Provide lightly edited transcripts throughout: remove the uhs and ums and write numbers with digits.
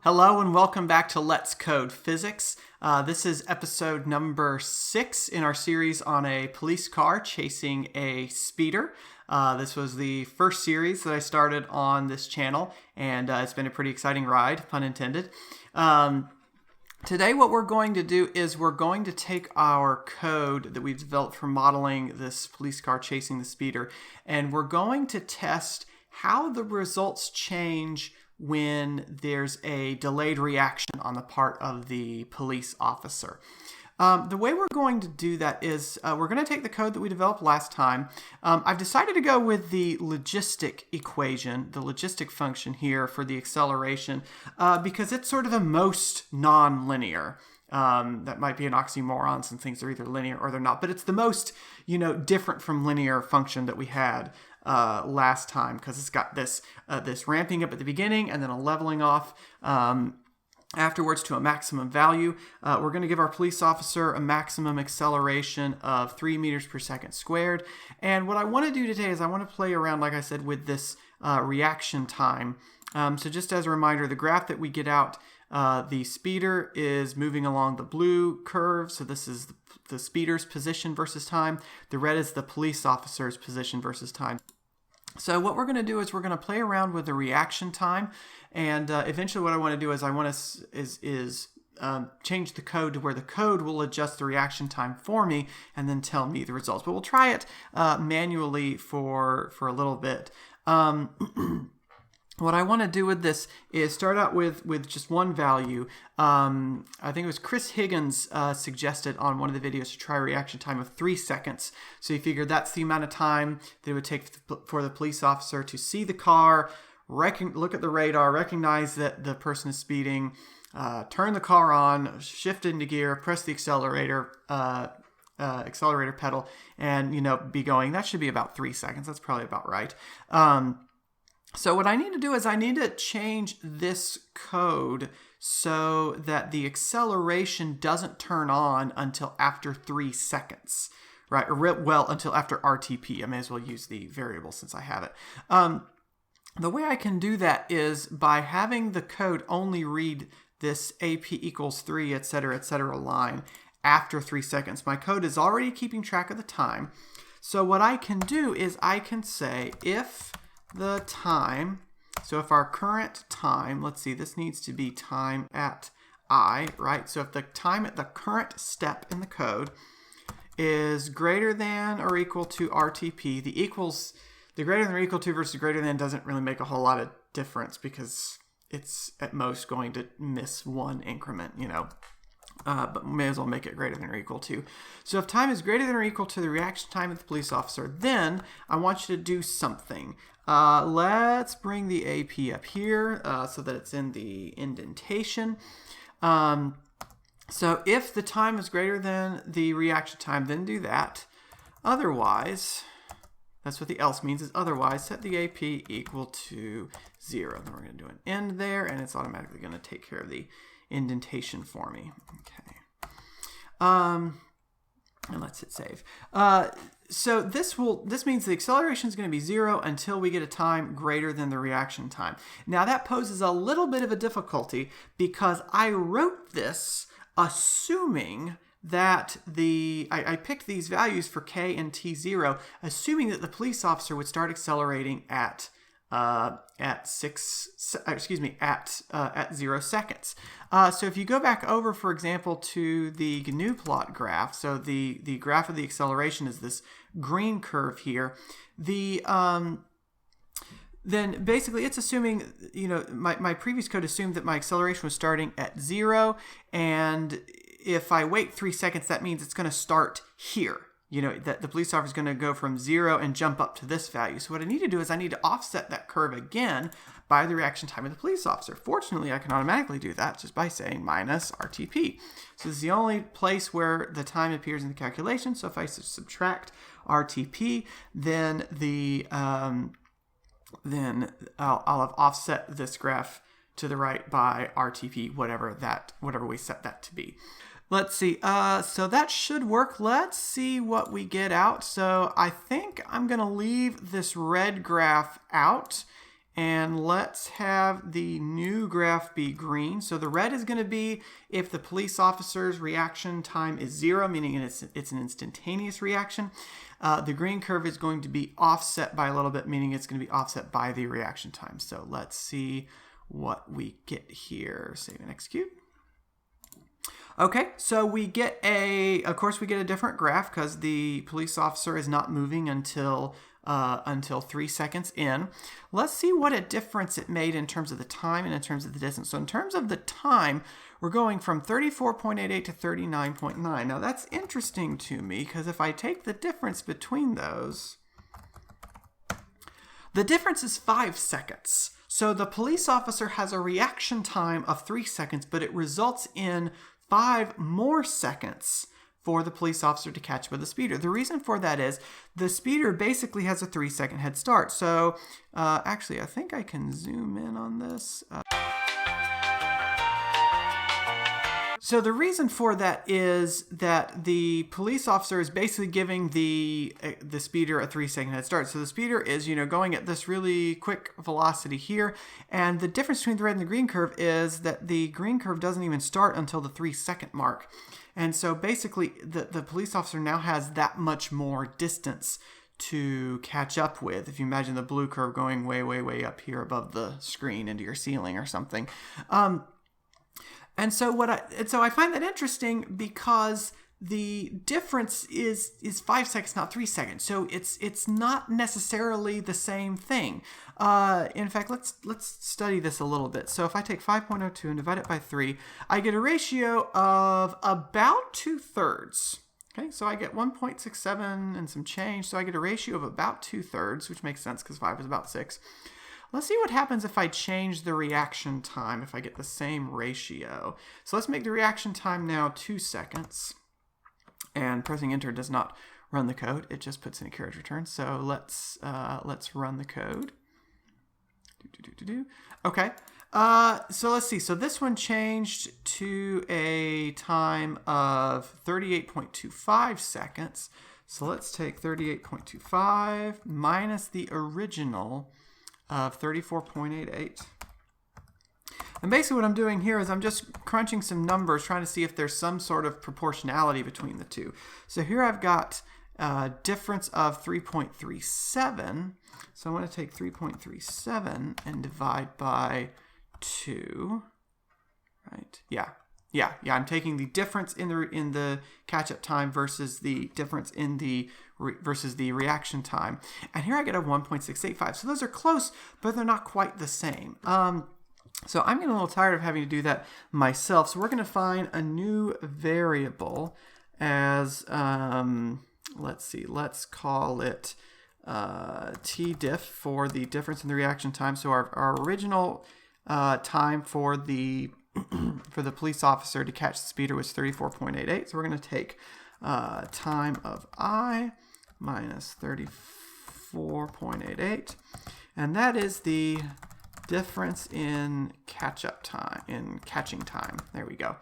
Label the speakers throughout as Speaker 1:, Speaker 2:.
Speaker 1: Hello and welcome back to Let's Code Physics. This is episode number 6 in our series on a police car chasing a speeder. This was the first series that I started on this channel, and it's been a pretty exciting ride, pun intended. Today what we're going to do is we're going to take our code that we've developed for modeling this police car chasing the speeder, and we're going to test how the results change when there's a delayed reaction on the part of the police officer. The way we're going to do that is we're going to take the code that we developed last time. I've decided to go with the logistic equation, the logistic function here for the acceleration, because it's sort of the most non-linear. That might be an oxymoron, since things are either linear or they're not, but it's the most, different from linear function that we had last time, because it's got this ramping up at the beginning and then a leveling off afterwards to a maximum value. We're going to give our police officer a maximum acceleration of 3 meters per second squared. And what I want to do today is I want to play around, like I said, with this reaction time. So just as a reminder, the graph that we get out, the speeder is moving along the blue curve. So this is the speeder's position versus time. The red is the police officer's position versus time. So what we're going to do is we're going to play around with the reaction time, and eventually what I want to do is I want to change the code to where the code will adjust the reaction time for me and then tell me the results. But we'll try it manually for a little bit. What I want to do with this is start out with just one value. I think it was Chris Higgins suggested on one of the videos to try a reaction time of 3 seconds. So you figure that's the amount of time that it would take for the police officer to see the car, look at the radar, recognize that the person is speeding, turn the car on, shift into gear, press the accelerator pedal, and be going. That should be about 3 seconds. That's probably about right. So what I need to do is I need to change this code so that the acceleration doesn't turn on until after 3 seconds, right? Or until after RTP. I may as well use the variable since I have it. The way I can do that is by having the code only read this AP equals 3, et cetera, line after 3 seconds. My code is already keeping track of the time. So what I can do is I can say if the time, so if our current time, let's see, this needs to be time at I, right? So if the time at the current step in the code is greater than or equal to RTP, the greater than or equal to versus greater than doesn't really make a whole lot of difference because it's at most going to miss one increment, but may as well make it greater than or equal to. So if time is greater than or equal to the reaction time of the police officer, then I want you to do something. Let's bring the AP up here so that it's in the indentation. So if the time is greater than the reaction time, then do that. Otherwise, that's what the else means, is otherwise set the AP equal to 0. Then we're going to do an end there, and it's automatically going to take care of the indentation for me. Okay. And let's hit save. So this means the acceleration is going to be 0 until we get a time greater than the reaction time. Now that poses a little bit of a difficulty because I wrote this assuming that I picked these values for K and T0, assuming that the police officer would start accelerating at 0 seconds. So if you go back over, for example, to the GNU plot graph, so the graph of the acceleration is this green curve here. Then basically it's assuming, my previous code assumed that my acceleration was starting at 0, and if I wait 3 seconds, that means it's going to start here. That the police officer is going to go from 0 and jump up to this value. So what I need to do is I need to offset that curve again by the reaction time of the police officer. Fortunately, I can automatically do that just by saying minus RTP. So this is the only place where the time appears in the calculation. So if I subtract RTP, then I'll have offset this graph to the right by RTP, whatever we set that to be. Let's see. So that should work. Let's see what we get out. So I think I'm going to leave this red graph out. And let's have the new graph be green. So the red is going to be if the police officer's reaction time is 0, meaning it's an instantaneous reaction. The green curve is going to be offset by a little bit, meaning it's going to be offset by the reaction time. So let's see what we get here. Save and execute. Okay, so we get of course we get a different graph because the police officer is not moving until 3 seconds in. Let's see what a difference it made in terms of the time and in terms of the distance. So in terms of the time, we're going from 34.88 to 39.9. Now that's interesting to me because if I take the difference between those, the difference is 5 seconds. So the police officer has a reaction time of 3 seconds, but it results in 5 more seconds for the police officer to catch up with the speeder. The reason for that is the speeder basically has a 3-second head start. So actually, I think I can zoom in on this. So the reason for that is that the police officer is basically giving the speeder a 3-second head start. So the speeder is, going at this really quick velocity here. And the difference between the red and the green curve is that the green curve doesn't even start until the 3-second mark. And so basically the police officer now has that much more distance to catch up with. If you imagine the blue curve going way, way, way up here above the screen into your ceiling or something. And so I find that interesting because the difference is 5 seconds, not 3 seconds. So it's not necessarily the same thing. In fact, let's study this a little bit. So if I take 5.02 and divide it by 3, I get a ratio of about 2/3. Okay, so I get 1.67 and some change. So I get a ratio of about 2/3, which makes sense because 5 is about 6. Let's see what happens if I change the reaction time, if I get the same ratio. So let's make the reaction time now 2 seconds. And pressing enter does not run the code. It just puts in a carriage return. So let's run the code. Okay. So let's see. So this one changed to a time of 38.25 seconds. So let's take 38.25 minus the original of 34.88. And basically what I'm doing here is I'm just crunching some numbers, trying to see if there's some sort of proportionality between the two. So here I've got a difference of 3.37. So I'm going to take 3.37 and divide by 2. Right? Yeah. I'm taking the difference in the catch-up time versus the difference in the reaction time. And here I get a 1.685. So those are close, but they're not quite the same. So I'm getting a little tired of having to do that myself. So we're going to find a new variable as, let's see, let's call it tdiff for the difference in the reaction time. So our original time for the police officer to catch the speeder was 34.88. So we're going to take time of I minus 34.88. And that is the difference in catching time. There we go.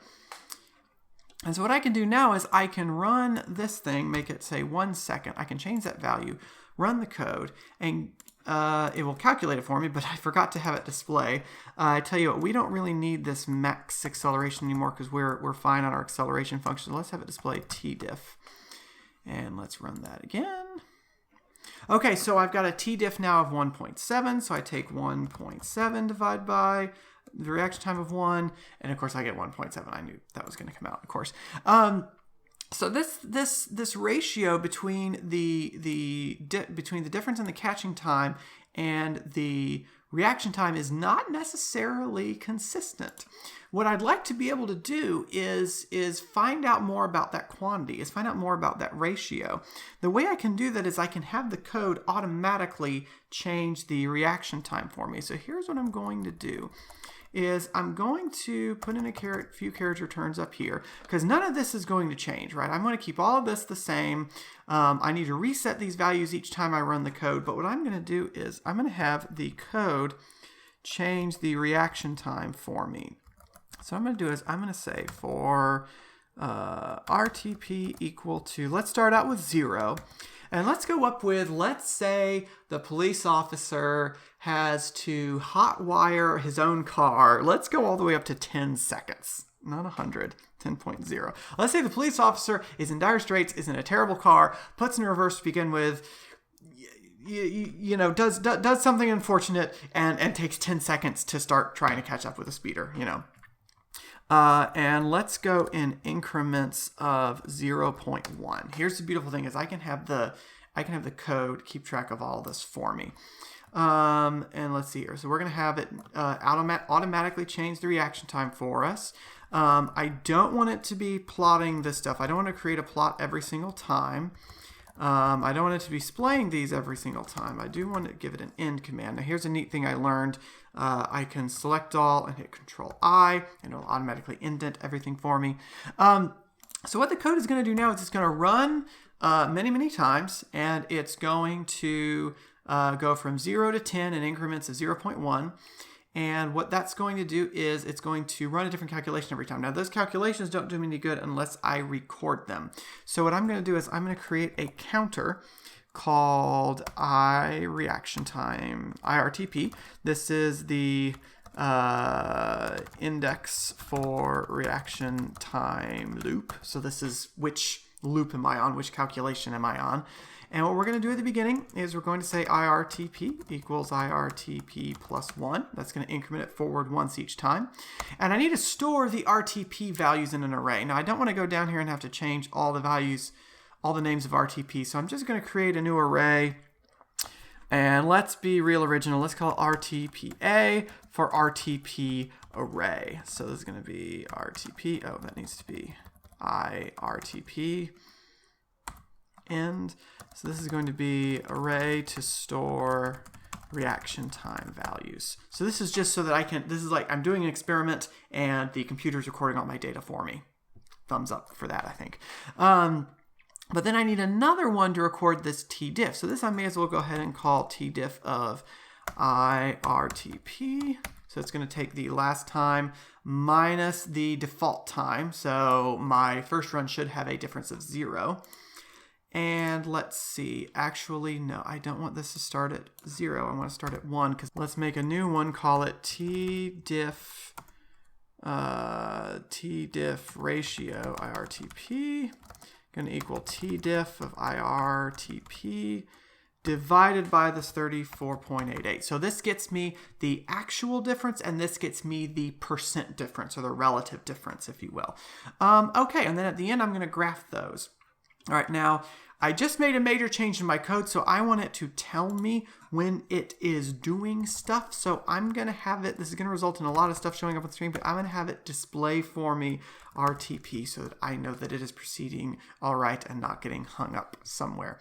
Speaker 1: And so what I can do now is I can run this thing, make it say 1 second. I can change that value, run the code, and it will calculate it for me, but I forgot to have it display. I tell you what, we don't really need this max acceleration anymore because we're fine on our acceleration function. So let's have it display tdiff. And let's run that again. Okay, so I've got a tdiff now of 1.7. So I take 1.7 divided by the reaction time of 1, and of course I get 1.7. I knew that was going to come out, of course. So this ratio between the difference in the catching time and the reaction time is not necessarily consistent. What I'd like to be able to do is find out more about that quantity, is find out more about that ratio. The way I can do that is I can have the code automatically change the reaction time for me. So here's what I'm going to do. Is I'm going to put in a few carriage returns up here because none of this is going to change, right? I'm going to keep all of this the same. I need to reset these values each time I run the code, but what I'm going to do is I'm going to have the code change the reaction time for me. So what I'm going to do is I'm going to say for RTP equal to, let's start out with 0. And let's go up with, let's say the police officer has to hotwire his own car. Let's go all the way up to 10 seconds, not 100, 10.0. Let's say the police officer is in dire straits, is in a terrible car, puts in reverse to begin with, does something unfortunate and takes 10 seconds to start trying to catch up with a speeder, and let's go in increments of 0.1. Here's the beautiful thing is I can have the code keep track of all this for me. And let's see here. So we're going to have it automatically change the reaction time for us. I don't want it to be plotting this stuff. I don't want to create a plot every single time. I don't want it to be displaying these every single time. I do want to give it an end command. Now here's a neat thing I learned. I can select all and hit Control-I, and it'll automatically indent everything for me. So what the code is going to do now is it's going to run many, many times, and it's going to go from 0 to 10 in increments of 0.1. And what that's going to do is it's going to run a different calculation every time. Now, those calculations don't do me any good unless I record them. So what I'm going to do is I'm going to create a counter called IRTP. This is the index for reaction time loop. So this is which loop am I on, which calculation am I on. And what we're going to do at the beginning is we're going to say IRTP equals IRTP plus 1. That's going to increment it forward once each time. And I need to store the RTP values in an array. Now, I don't want to go down here and have to change all the values, all the names of RTP. So I'm just going to create a new array. And let's be real original. Let's call it RTPA for RTP array. So this is going to be RTP. Oh, that needs to be IRTP end. So this is going to be array to store reaction time values. So this is just so that this is like I'm doing an experiment and the computer's recording all my data for me. Thumbs up for that, I think. But then I need another one to record this tdiff. So this I may as well go ahead and call tdiff of IRTP. So it's going to take the last time minus the default time. So my first run should have a difference of 0. And let's see, actually, no, I don't want this to start at 0. I want to start at 1, because let's make a new one, call it tdiff ratio IRTP, going to equal tdiff of IRTP divided by this 34.88. So this gets me the actual difference, and this gets me the percent difference, or the relative difference, if you will. Okay, and then at the end, I'm going to graph those. All right, now I just made a major change in my code, so I want it to tell me when it is doing stuff. So I'm going to have it, this is going to result in a lot of stuff showing up on the screen, but I'm going to have it display for me RTP so that I know that it is proceeding all right and not getting hung up somewhere.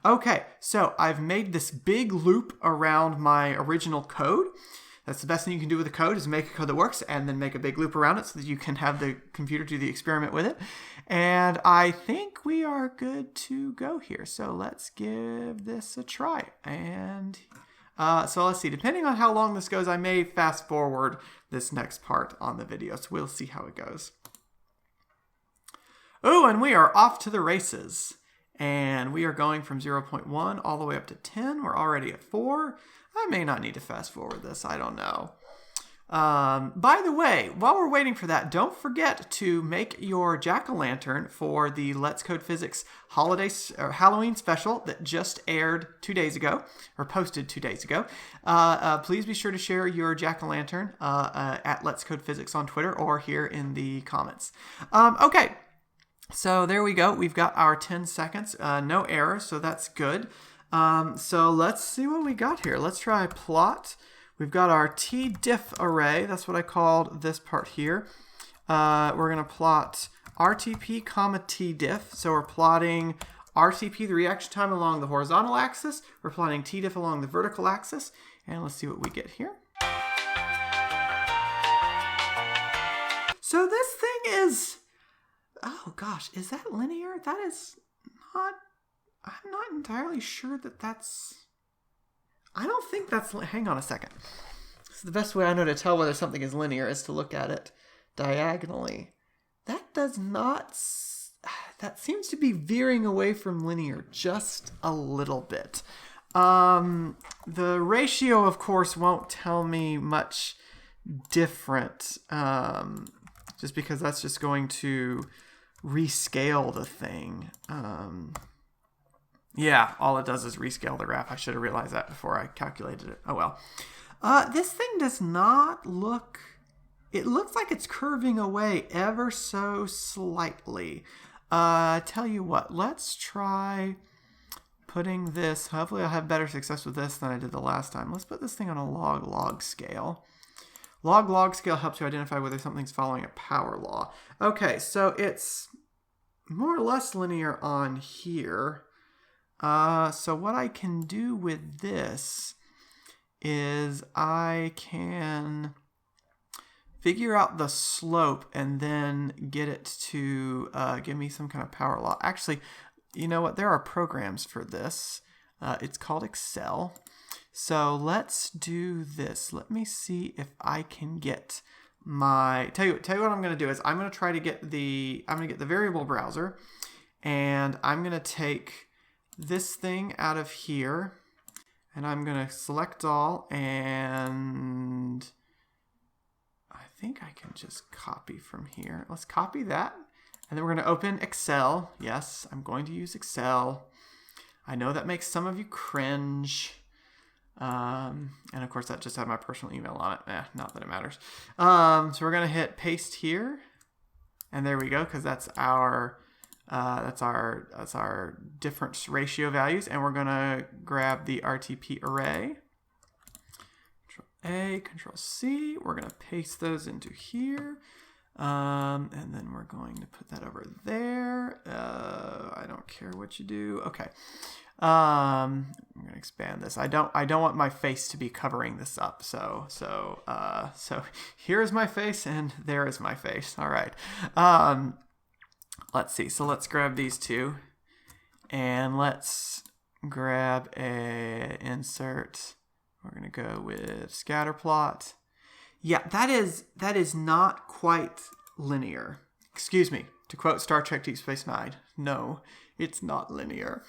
Speaker 1: Okay, so I've made this big loop around my original code. That's the best thing you can do with a code, is make a code that works and then make a big loop around it so that you can have the computer do the experiment with it. And I think we are good to go here. So let's give this a try. And so let's see, depending on how long this goes, I may fast forward this next part on the video. So we'll see how it goes. Oh, and we are off to the races. And we are going from 0.1 all the way up to 10. We're already at 4. I may not need to fast forward this. I don't know. By the way, while we're waiting for that, don't forget to make your jack-o'-lantern for the Let's Code Physics holiday or Halloween special that just aired 2 days ago, or posted 2 days ago. Please be sure to share your jack-o'-lantern at Let's Code Physics on Twitter or here in the comments. Okay. So there we go. We've got our 10 seconds. No errors, so that's good. So let's see what we got here. Let's try plot. We've got our tdiff array. That's what I called this part here. We're going to plot RTP comma tdiff. So we're plotting RTP, the reaction time, along the horizontal axis. We're plotting tdiff along the vertical axis. And let's see what we get here. So this thing is, oh gosh, is that linear? That is not, I'm not entirely sure that that's, I don't think that's, hang on a second. So the best way I know to tell whether something is linear is to look at it diagonally. that does not, that seems to be veering away from linear just a little bit. The ratio, of course, won't tell me much different, just because that's just going to rescale the thing. Yeah, all it does is rescale the graph. I should have realized that before I calculated it. Oh well. This thing does not look... It looks like it's curving away ever so slightly. Tell you what, let's try putting this... Hopefully I'll have better success with this than I did the last time. Let's put this thing on a log-log scale. Log-log scale helps you identify whether something's following a power law. Okay, so it's more or less linear on here. So what I can do with this is I can figure out the slope and then get it to give me some kind of power law. Actually, you know what? There are programs for this. It's called Excel. So let's do this. Let me see if I can get my... Tell you what I'm going to do is I'm going to try to get the... I'm going to get the variable browser, and I'm going to take this thing out of here, and I'm going to select all, and I think I can just copy from here. Let's copy that, and then we're going to open Excel. Yes, I'm going to use Excel. I know that makes some of you cringe. And of course that just had my personal email on it. Not that it matters. So we're going to hit paste here, and there we go, because that's our difference ratio values, and we're going to grab the RTP array. Control A, Control C. We're going to paste those into here. And then we're going to put that over there. I don't care what you do. Okay. I'm going to expand this. I don't want my face to be covering this up. So here is my face and there is my face. All right. Let's see. So let's grab these two, and let's grab a insert. We're going to go with scatter plot. Yeah, that is not quite linear. Excuse me. To quote Star Trek Deep Space Nine, no, it's not linear.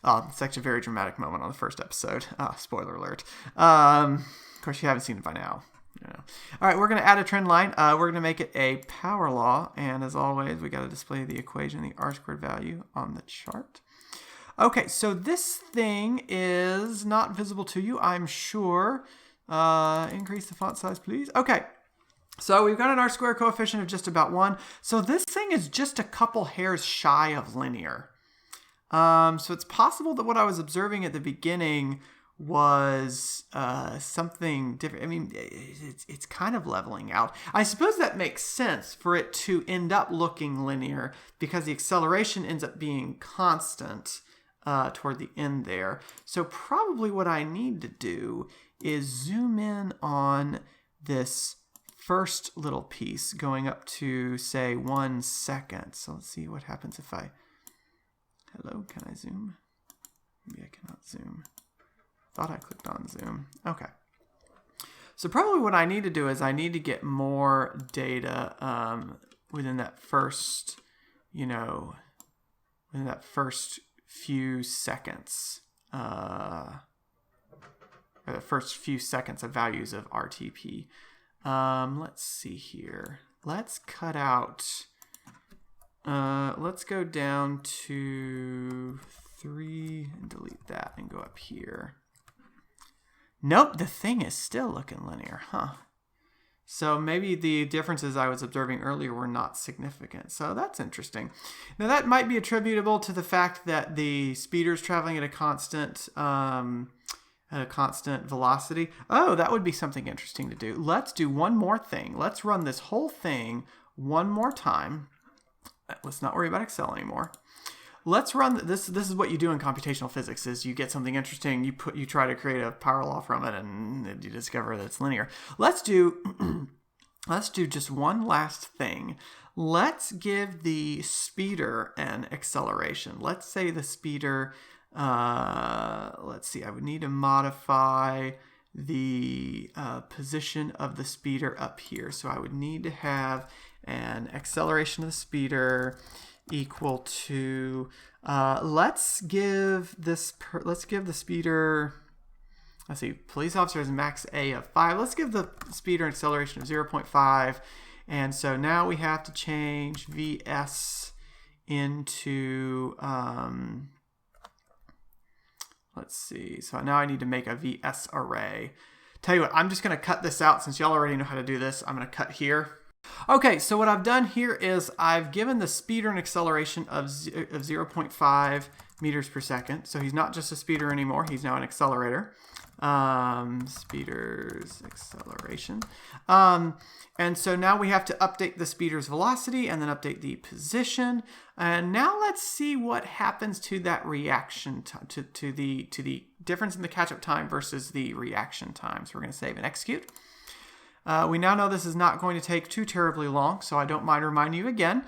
Speaker 1: It's actually a very dramatic moment on the first episode. Spoiler alert. Of course, you haven't seen it by now. Yeah. All right, we're going to add a trend line. We're going to make it a power law. And as always, we got to display the equation, the R-squared value on the chart. Okay, so this thing is not visible to you, I'm sure. Increase the font size, please. Okay. So we've got an R-squared coefficient of just about 1. So this thing is just a couple hairs shy of linear. So it's possible that what I was observing at the beginning was something different. I mean, it's kind of leveling out. I suppose that makes sense for it to end up looking linear because the acceleration ends up being constant toward the end there. So probably what I need to do is zoom in on this first little piece going up to, say, 1 second. So let's see what happens if I... Hello, can I zoom? Maybe I cannot zoom. Thought I clicked on zoom. Okay. So probably what I need to do is I need to get more data within that first, within that first few seconds. Or the first few seconds of values of RTP. Let's see here. Let's cut out... let's go down to 3 and delete that and go up here. Nope, the thing is still looking linear, huh? So maybe the differences I was observing earlier were not significant. So that's interesting. Now that might be attributable to the fact that the speeder's traveling at a constant velocity. Oh, that would be something interesting to do. Let's do one more thing. Let's run this whole thing one more time. Let's not worry about Excel anymore. Let's run this. This is what you do in computational physics: is you get something interesting, you try to create a power law from it, and you discover that it's linear. Let's do just one last thing. Let's give the speeder an acceleration. Let's say the speeder. Let's see. I would need to modify the position of the speeder up here. So I would need to have and acceleration of the speeder equal to, let's give the speeder, let's see, police officer has max A of 5. Let's give the speeder an acceleration of 0.5. And so now we have to change VS into, let's see. So now I need to make a VS array. Tell you what, I'm just going to cut this out since y'all already know how to do this. I'm going to cut here. Okay, so what I've done here is I've given the speeder an acceleration of 0.5 meters per second. So he's not just a speeder anymore. He's now an accelerator. Speeder's acceleration. And so now we have to update the speeder's velocity and then update the position. And now let's see what happens to that reaction to the difference in the catch-up time versus the reaction time. So we're going to save and execute. We now know this is not going to take too terribly long, so I don't mind reminding you again.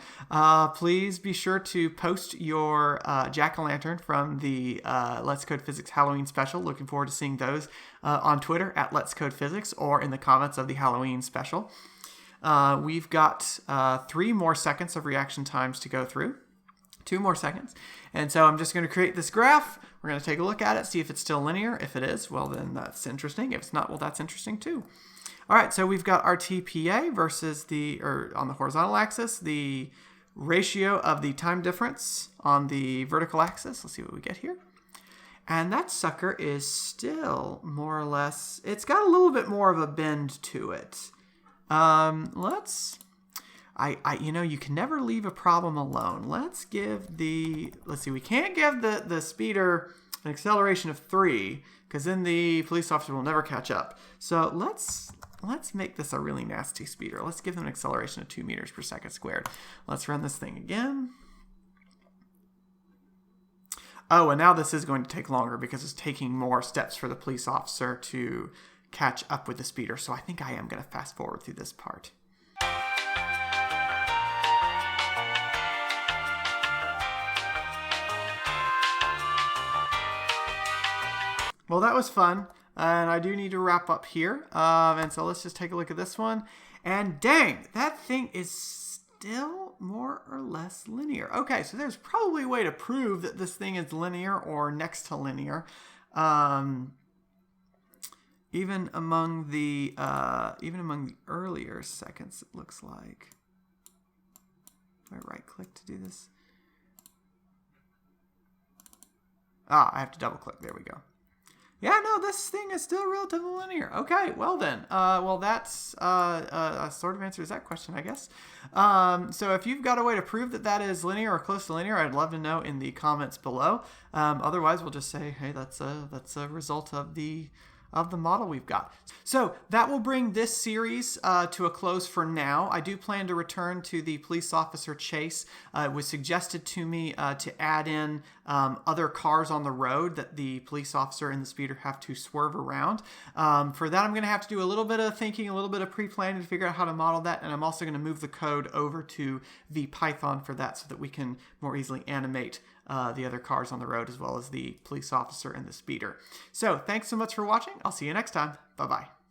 Speaker 1: Please be sure to post your jack-o'-lantern from the Let's Code Physics Halloween special. Looking forward to seeing those on Twitter at Let's Code Physics or in the comments of the Halloween special. We've got 3 more seconds of reaction times to go through. 2 more seconds. And so I'm just going to create this graph. We're going to take a look at it, see if it's still linear. If it is, well, then that's interesting. If it's not, well, that's interesting too. All right, so we've got our TPA versus on the horizontal axis, the ratio of the time difference on the vertical axis. Let's see what we get here. And that sucker is still more or less, it's got a little bit more of a bend to it. You know, you can never leave a problem alone. Let's see, we can't give the speeder an acceleration of 3 because then the police officer will never catch up. So let's make this a really nasty speeder. Let's give them an acceleration of 2 meters per second squared. Let's run this thing again. Oh, and now this is going to take longer because it's taking more steps for the police officer to catch up with the speeder. So I think I am going to fast forward through this part. Well, that was fun. And I do need to wrap up here. And so let's just take a look at this one. And dang, that thing is still more or less linear. Okay, so there's probably a way to prove that this thing is linear or next to linear. Even among the earlier seconds, it looks like. Do I right click to do this? I have to double click. There we go. Yeah, no, this thing is still relatively linear. Okay, well then. Well, that's a sort of answers that question, I guess. So if you've got a way to prove that that is linear or close to linear, I'd love to know in the comments below. Otherwise, we'll just say, hey, that's a result of the model we've got. So that will bring this series to a close for now. I do plan to return to the police officer chase. It was suggested to me to add in other cars on the road that the police officer and the speeder have to swerve around. For that, I'm going to have to do a little bit of thinking, a little bit of pre-planning to figure out how to model that, and I'm also going to move the code over to VPython for that so that we can more easily animate the other cars on the road as well as the police officer and the speeder. So thanks so much for watching. I'll see you next time. Bye-bye.